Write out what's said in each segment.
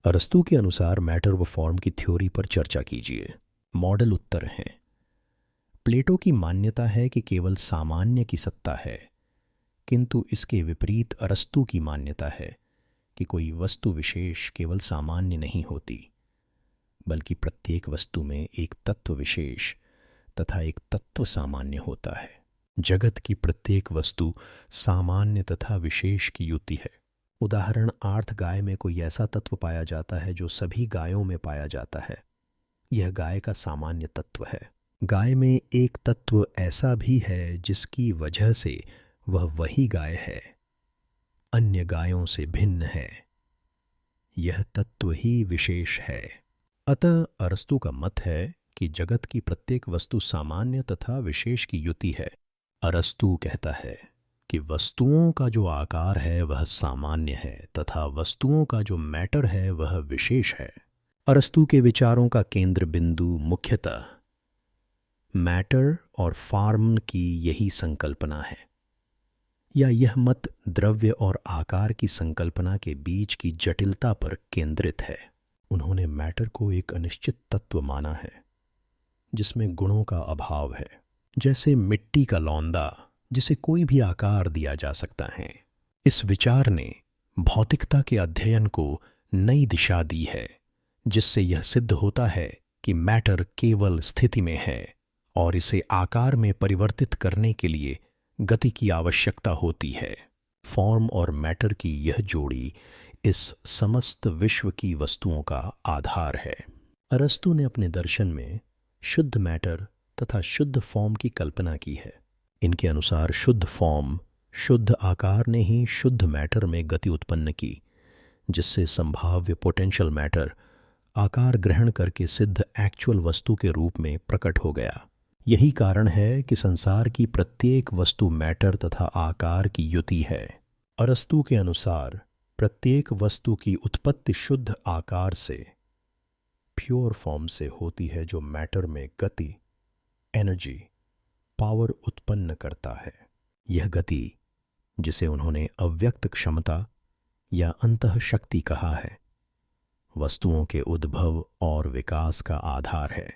अरस्तू के अनुसार मैटर व फॉर्म की थ्योरी पर चर्चा कीजिए। मॉडल उत्तर हैं। प्लेटो की मान्यता है कि केवल सामान्य की सत्ता है, किंतु इसके विपरीत अरस्तू की मान्यता है कि कोई वस्तु विशेष केवल सामान्य नहीं होती, बल्कि प्रत्येक वस्तु में एक तत्व विशेष तथा एक तत्व सामान्य होता है। जगत की प्रत्येक वस्तु सामान्य तथा विशेष की युति है। उदाहरण आर्थ गाय में कोई ऐसा तत्व पाया जाता है जो सभी गायों में पाया जाता है। यह गाय का सामान्य तत्व है। गाय में एक तत्व ऐसा भी है जिसकी वजह से वह वही गाय है, अन्य गायों से भिन्न है। यह तत्व ही विशेष है। अतः अरस्तू का मत है कि जगत की प्रत्येक वस्तु सामान्य तथा विशेष की युति है। अरस्तू कहता है कि वस्तुओं का जो आकार है वह सामान्य है तथा वस्तुओं का जो मैटर है वह विशेष है। अरस्तू के विचारों का केंद्र बिंदु मुख्यतः मैटर और फॉर्म की यही संकल्पना है, या यह मत द्रव्य और आकार की संकल्पना के बीच की जटिलता पर केंद्रित है। उन्होंने मैटर को एक अनिश्चित तत्व माना है जिसमें गुणों का अभाव है, जैसे मिट्टी का लौंदा जिसे कोई भी आकार दिया जा सकता है। इस विचार ने भौतिकता के अध्ययन को नई दिशा दी है, जिससे यह सिद्ध होता है कि मैटर केवल स्थिति में है और इसे आकार में परिवर्तित करने के लिए गति की आवश्यकता होती है। फॉर्म और मैटर की यह जोड़ी इस समस्त विश्व की वस्तुओं का आधार है। अरस्तू ने अपने दर्शन में शुद्ध मैटर तथा शुद्ध फॉर्म की कल्पना की है। इनके अनुसार शुद्ध फॉर्म, शुद्ध आकार ने ही शुद्ध मैटर में गति उत्पन्न की, जिससे संभाव्य पोटेंशियल मैटर आकार ग्रहण करके सिद्ध एक्चुअल वस्तु के रूप में प्रकट हो गया। यही कारण है कि संसार की प्रत्येक वस्तु मैटर तथा आकार की युति है। अरस्तू के अनुसार प्रत्येक वस्तु की उत्पत्ति शुद्ध आकार से, प्योर फॉर्म से होती है, जो मैटर में गति, एनर्जी, पावर उत्पन्न करता है। यह गति, जिसे उन्होंने अव्यक्त क्षमता या अंतः शक्ति कहा है, वस्तुओं के उद्भव और विकास का आधार है।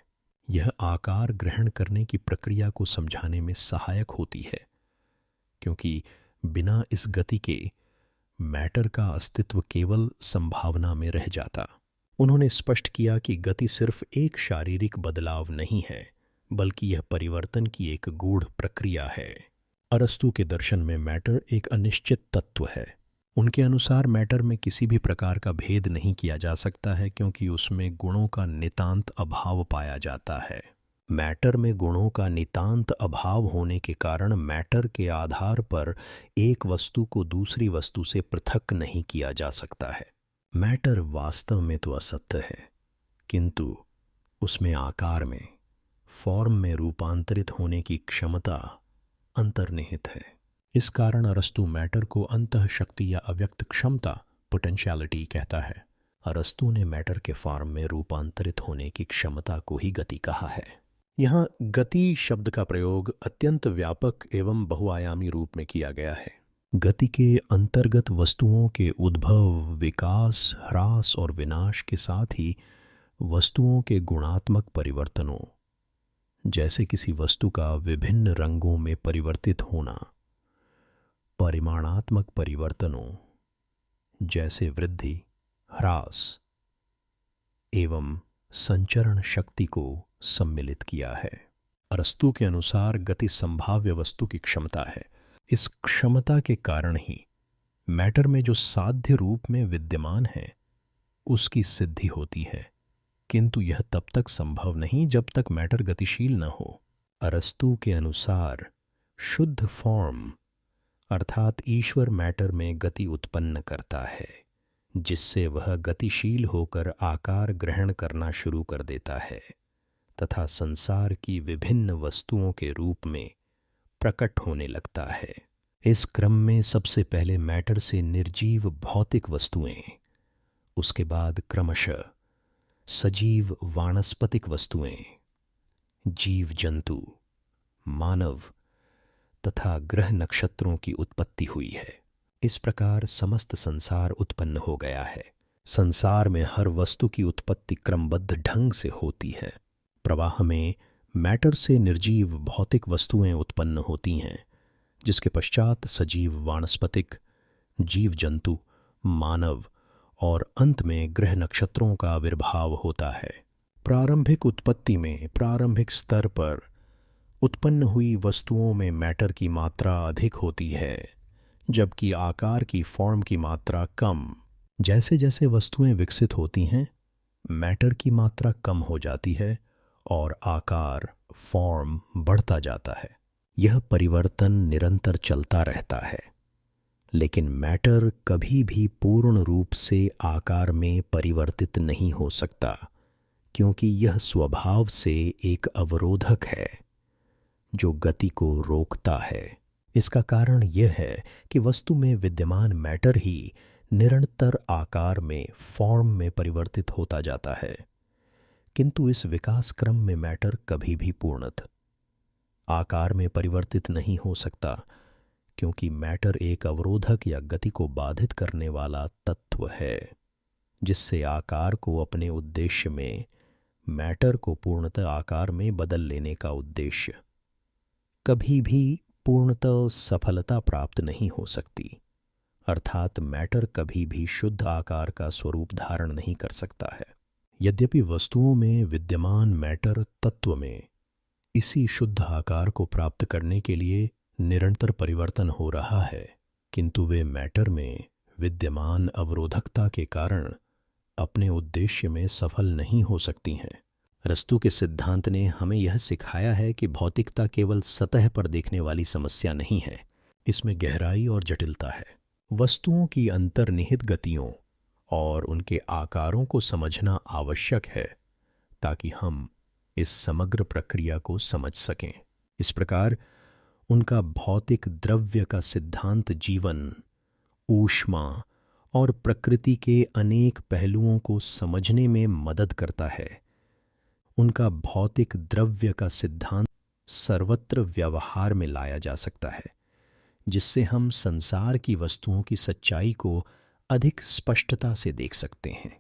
यह आकार ग्रहण करने की प्रक्रिया को समझाने में सहायक होती है, क्योंकि बिना इस गति के मैटर का अस्तित्व केवल संभावना में रह जाता। उन्होंने स्पष्ट किया कि गति सिर्फ एक शारीरिक बदलाव नहीं है, बल्कि यह परिवर्तन की एक गूढ़ प्रक्रिया है। अरस्तू के दर्शन में मैटर एक अनिश्चित तत्व है। उनके अनुसार मैटर में किसी भी प्रकार का भेद नहीं किया जा सकता है, क्योंकि उसमें गुणों का नितांत अभाव पाया जाता है। मैटर में गुणों का नितांत अभाव होने के कारण मैटर के आधार पर एक वस्तु को दूसरी वस्तु से पृथक नहीं किया जा सकता है। मैटर वास्तव में तो असत्य है, किंतु उसमें आकार में, फॉर्म में रूपांतरित होने की क्षमता अंतर्निहित है। इस कारण अरस्तू मैटर को अंतः शक्ति या अव्यक्त क्षमता, पोटेंशियलिटी कहता है। अरस्तू ने मैटर के फॉर्म में रूपांतरित होने की क्षमता को ही गति कहा है। यहाँ गति शब्द का प्रयोग अत्यंत व्यापक एवं बहुआयामी रूप में किया गया है। गति के अंतर्गत वस्तुओं के उद्भव, विकास, ह्रास और विनाश के साथ ही वस्तुओं के गुणात्मक परिवर्तनों, जैसे किसी वस्तु का विभिन्न रंगों में परिवर्तित होना, परिमाणात्मक परिवर्तनों जैसे वृद्धि, ह्रास एवं संचरण शक्ति को सम्मिलित किया है। अरस्तू के अनुसार गति संभाव्य वस्तु की क्षमता है। इस क्षमता के कारण ही मैटर में जो साध्य रूप में विद्यमान है उसकी सिद्धि होती है, किंतु यह तब तक संभव नहीं जब तक मैटर गतिशील न हो। अरस्तू के अनुसार शुद्ध फॉर्म अर्थात ईश्वर मैटर में गति उत्पन्न करता है, जिससे वह गतिशील होकर आकार ग्रहण करना शुरू कर देता है तथा संसार की विभिन्न वस्तुओं के रूप में प्रकट होने लगता है। इस क्रम में सबसे पहले मैटर से निर्जीव भौतिक वस्तुएं, उसके बाद क्रमशः सजीव वानस्पतिक वस्तुएं, जीव जंतु, मानव तथा ग्रह नक्षत्रों की उत्पत्ति हुई है। इस प्रकार समस्त संसार उत्पन्न हो गया है। संसार में हर वस्तु की उत्पत्ति क्रमबद्ध ढंग से होती है। प्रवाह में मैटर से निर्जीव भौतिक वस्तुएं उत्पन्न होती हैं, जिसके पश्चात सजीव वानस्पतिक, जीव जंतु, मानव और अंत में ग्रह नक्षत्रों का आविर्भाव होता है। प्रारंभिक उत्पत्ति में प्रारंभिक स्तर पर उत्पन्न हुई वस्तुओं में मैटर की मात्रा अधिक होती है, जबकि आकार की फॉर्म की मात्रा कम। जैसे जैसे वस्तुएं विकसित होती हैं, मैटर की मात्रा कम हो जाती है और आकार फॉर्म बढ़ता जाता है। यह परिवर्तन निरंतर चलता रहता है, लेकिन मैटर कभी भी पूर्ण रूप से आकार में परिवर्तित नहीं हो सकता, क्योंकि यह स्वभाव से एक अवरोधक है जो गति को रोकता है। इसका कारण यह है कि वस्तु में विद्यमान मैटर ही निरंतर आकार में फॉर्म में परिवर्तित होता जाता है, किंतु इस विकास क्रम में मैटर कभी भी पूर्णतः आकार में परिवर्तित नहीं हो सकता, क्योंकि मैटर एक अवरोधक या गति को बाधित करने वाला तत्व है, जिससे आकार को अपने उद्देश्य में मैटर को पूर्णतः आकार में बदल लेने का उद्देश्य कभी भी पूर्णतः सफलता प्राप्त नहीं हो सकती। अर्थात मैटर कभी भी शुद्ध आकार का स्वरूप धारण नहीं कर सकता है। यद्यपि वस्तुओं में विद्यमान मैटर तत्व में इसी शुद्ध आकार को प्राप्त करने के लिए निरंतर परिवर्तन हो रहा है, किंतु वे मैटर में विद्यमान अवरोधकता के कारण अपने उद्देश्य में सफल नहीं हो सकती हैं। अरस्तू के सिद्धांत ने हमें यह सिखाया है कि भौतिकता केवल सतह पर देखने वाली समस्या नहीं है, इसमें गहराई और जटिलता है। वस्तुओं की अंतर्निहित गतियों और उनके आकारों को समझना आवश्यक है, ताकि हम इस समग्र प्रक्रिया को समझ सकें। इस प्रकार उनका भौतिक द्रव्य का सिद्धांत जीवन, ऊष्मा और प्रकृति के अनेक पहलुओं को समझने में मदद करता है। उनका भौतिक द्रव्य का सिद्धांत सर्वत्र व्यवहार में लाया जा सकता है, जिससे हम संसार की वस्तुओं की सच्चाई को अधिक स्पष्टता से देख सकते हैं।